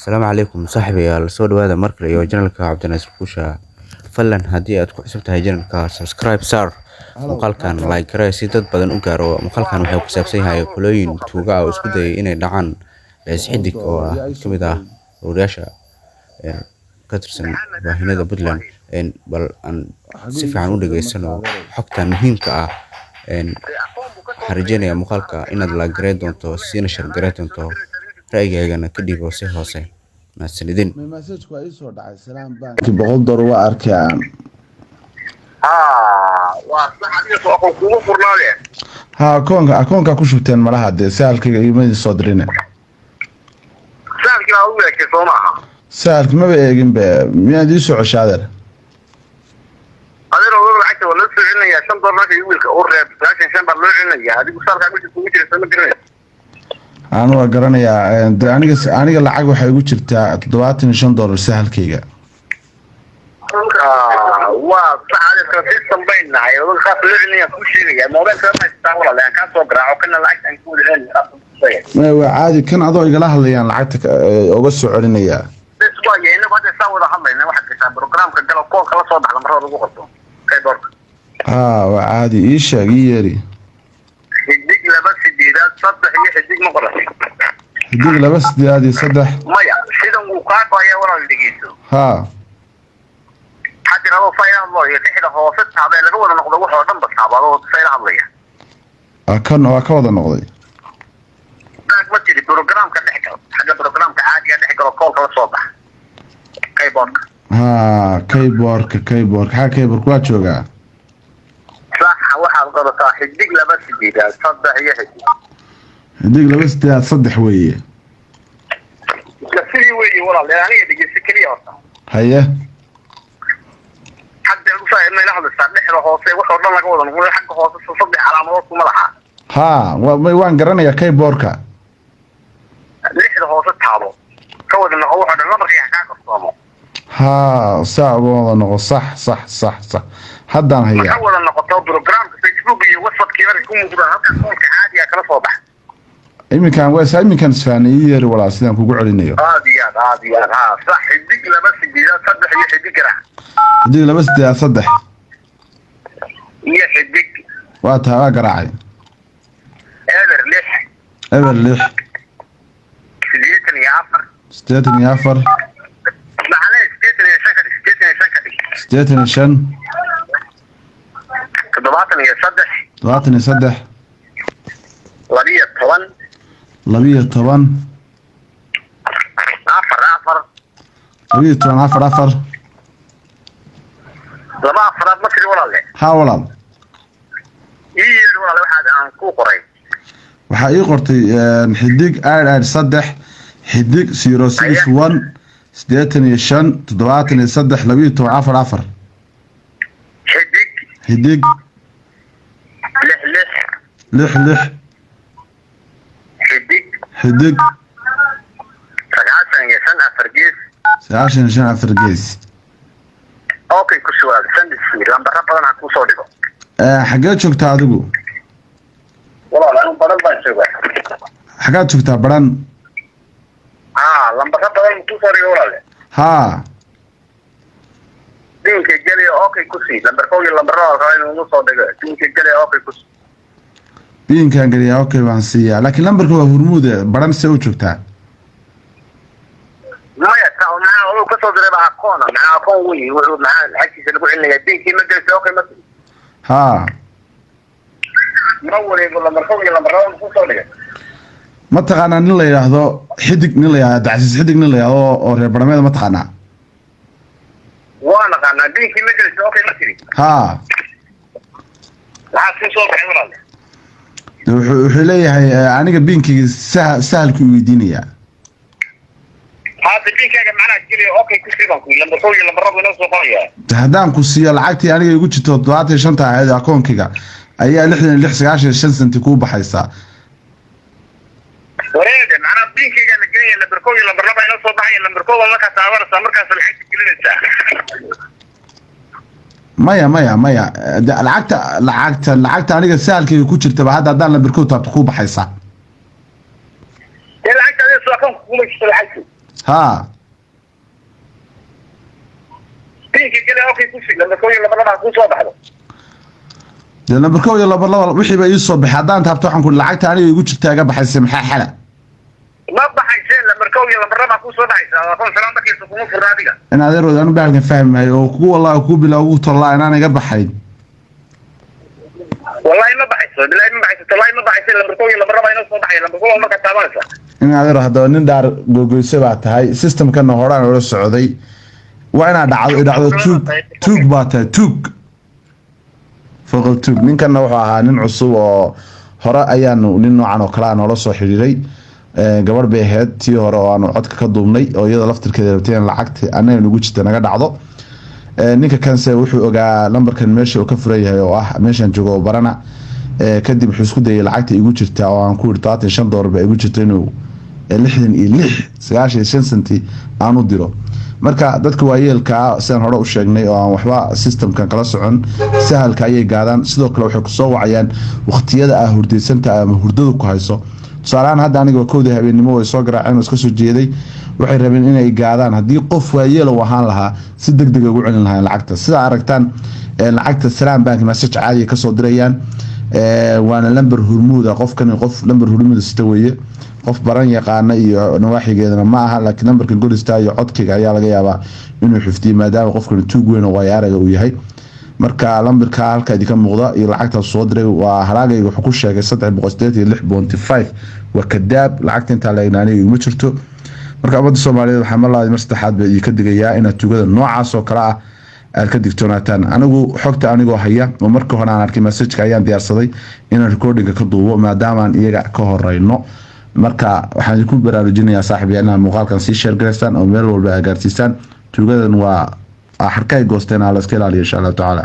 Asalaamu calaykum saaxiibayaal soo dhawaada mar kale iyo janalka Cabdinaasir Kuusha. Fadlan haddii aad ku cusub tahay janalka subscribe saar muuqaalkan like garee si dad badan u gaaro. Muuqaalkan wuxuu ku saabsan yahay qolooyin tuuga ah oo isku dayay inay dhacaan Bees Xidig oo ah kamid ah ururyaasha ka tirsan baahinada Puntland bal aan si fiican u dhageysano xogtan muhiimka ah. Waxaan rajeynayaa muuqaalka inaad like garee doonto siina share garee doonto ra'yigaagana ka dhiibo si hoose mahadsanidin. message-ku ay soo dhacay Salaam Bank $100 waa arkayaan akoonka ku shubteen malaha de saalkiga iimayl soo dirine saalkiga ugu yeeshay Soomaha saalki ma eegin be miyaad ii soo ceshaadeer adina oo lacagta wala soo celinaya $5 markay wiilka u reeb laakiin shan bar loo celinaya adigu saalka mid ku jira sama garanay aan waa garanayaa aniga lacag waxay igu jirtaa $75 sahalkayga waa saacada system baynahay oo ka fiirinaya ku sheegaya mobilka ma istaan wala laan ka soo garaaco kana lacag aan ku leeyahay waa caadi kan adoo igala hadlayaan lacagta uga soo celinaya isma yeena wada sawada hadlayna waxa ka soo programka galo kool kala soo baxda marada lagu qorto kayborka waa caadi ii sheeg ii yeeri xidig laba sideedad saddex iyo xidig ma qoran xidig laba sideedad iyo saddex maya sidan uu ka qaayo wala dhigeyso hadii loo faylaan loo yeeshay hoose taabay laga wada noqdo wax oo dhan basaabado faylaan hadlaya kan waa ka wada noqday ma jiri programka dhexgal xagga programka caadiga dhexgal kool kala soo bax kayborka kayborka waa joogaa صح واحد قرطة حديق لبس جديد صدق هي حديق لبس جديد صدق ويه كسري ويه والله يعني دقي سكري أصلا هيا حتى الوصاية إنه يلاحظ السابح رهوسي وحور لنا قوضا نقول حق هوسي صدق على مرات وملحة وان قرنا يا كي بوركا ليش رهوسي تحابو كود إنه هو حد النظر يحكاك الصامو صعب والله صح حدان هيا أول أن نقطة بروجرام فيسبوك يوصل كيف يكون مدرب هكذا صوت عادي كلا صباح إيمي كان سفانية ولا سلام كوكو علينا عادي صح يديك لبس جديد صدح يديك راح يديك لبس جديد صدح يديك واتها قراعي ايفر ليح ستيتن يافر معلش ستيتن شن تضباطني يصدح لبية طبعا عفر لبية طبعا عفر لما عفرات ما تري ولا لا ها ولا ولا واحد عن كو قري waxaa ii qortay xidig aad saddex xidig 061 85 73 24 xidig lix xidig 9 afar gees okay ku soo sandis lambar badan ku soo dhigo xagee joogtaa adigu walaal badan baan joogaa xagaad joogtaa baran lambar badan ku soo dhigo walaal dinka gali okay ku sii lambar koob iyo lambar laba inuu soo dhigo dinka gali okay ku dinkan gali okay baan siiyaa laakiin lambarka waa hurmuud baran see u joogtaa maya taawna oo ka soo diray akoon weyn wuxuu maxaa xaqiisa lagu cilmiyaa dinkii ma gali okay ma wareego lambar koob iyo lambar laba ku soo dhigo ma taqaanaa nin la yiraahdo xidig nin la yiraahdo Cabdicasiis xidig nin la yiraahdo oo reer barnaamijda ma taqaanaa وانا قاعد نبيك مجلس اوكي مصري لا سو بحول wuxuu leeyahay aniga biinkiga sahalku weydiinaya هذا بينكاga macna jiri okay ku siban ku lambar koob iyo lambar laba inoo soo qoraya haddaan ku siiyo lacagtii aniga igu jirto 75 ahayd akoonkiga ayaa 66 senti ku baxaysa wareede macna biyinkaga la geeyay lambar koob iyo lambar laba inoo soo baxay lambar koob marka taawarsa markaas lacag gelinaysa maya lacagta aniga saalkayga ku jirta ba hadda haddaan lambar koob taabto ku baxaysa lacagta soo kan ku ma jirto lacag ها بينك كده اوكي كوشي لما كوي لما كوشي واضحه لما كوي لما وحي با يسو بخدان تابto waxaan ku lacagta aniga igu jirtaa ga baxaysa maxaa xala ما بحيسين لما كوي لما كوشي واضحه اكون سلامتك يسكون فراديga in adeero aan baalkan fahmay oo ku wallahi ku bilaaw tolaa inaan iga baxay والله ما بحيس بالله ما بحيس والله ما بحيس لما كوي لما inoo soo baxay lama كوي marka taabanaysa in adeero hadda nin daar gogoysay baa tahay systemkan horaan oo socday waa ina dhacdo tuug baa tahay tuug foqol tuug ninkan wuxuu ahaa nin cusub oo hore ayaanu nin noocan oo kala aan la soo xiriiray gabar bay ahayd tii hore oo aanu codka ka duubnay oo iyada laftirkeeda rabteen lacagta anaga nagu jirta naga dhacdo ninka kanse wuxuu ogaa lambarkan meesha uu ka furay yahay oo ah meeshan joogo barana kadib wuxuu isku dayay lacagta igu jirta oo aan ku irtaatin $5 ba igu jirta inuu 66 senti aanu diro marka dadka waayeelka sidaan hore u sheegnay oo aan waxba systemkan kala socon sahalka ayay gaadaan sidoo kale waxay ku soo wacayaan waqtiyada ah hurdeysanta ama hurdadu ku hayso tusaalahan hadda aniga koodii habeenimo way soo garaaceen oo iska soo jeeday waxay rabeen inay gaadaan haddii qof waayeel uu ahaan lahaa si degdeg ugu celin lahaa lacagta sida aragtaan lacagta Salaam Bank message caadi ka soo dirayaan waana lambar hurmuuda qofkan qof lambar hurmuuda sita weeye qof baran yaqaan iyo nawaaxigeedana ma aha laakiin lambarka golista iyo codkiga ayaa laga yaabaa inuu xifdiyo maadaama qofkan tuug weyn oo waayaraga uu yahay marka lambarka halka idinka muuqda iyo lacagta soo diray waa halaagayga wuxuu ku sheegay 386.5 waa kadaab lacagta inta la ignaanay ma jirto marka abada Soomaaliyeed waxa malaad mar saddexaad bay ka digayaa in tuugada noocaas oo kala ah aad ka digtoonataan anigu xogta anigoo haya oo marka hore aan arkay message-ka ayaan diyaarsaday inaan recording-ka ka duubo maadaama aan iyaga ka horeyno marka waxaan ku baraarujinayaa saaxiibayaal inaan muuqaalkan si share gareystaan oo meel walba gaarsiisaan tuugadan waa xarkay goosteen ala iska ilaaliyo insha Allah taala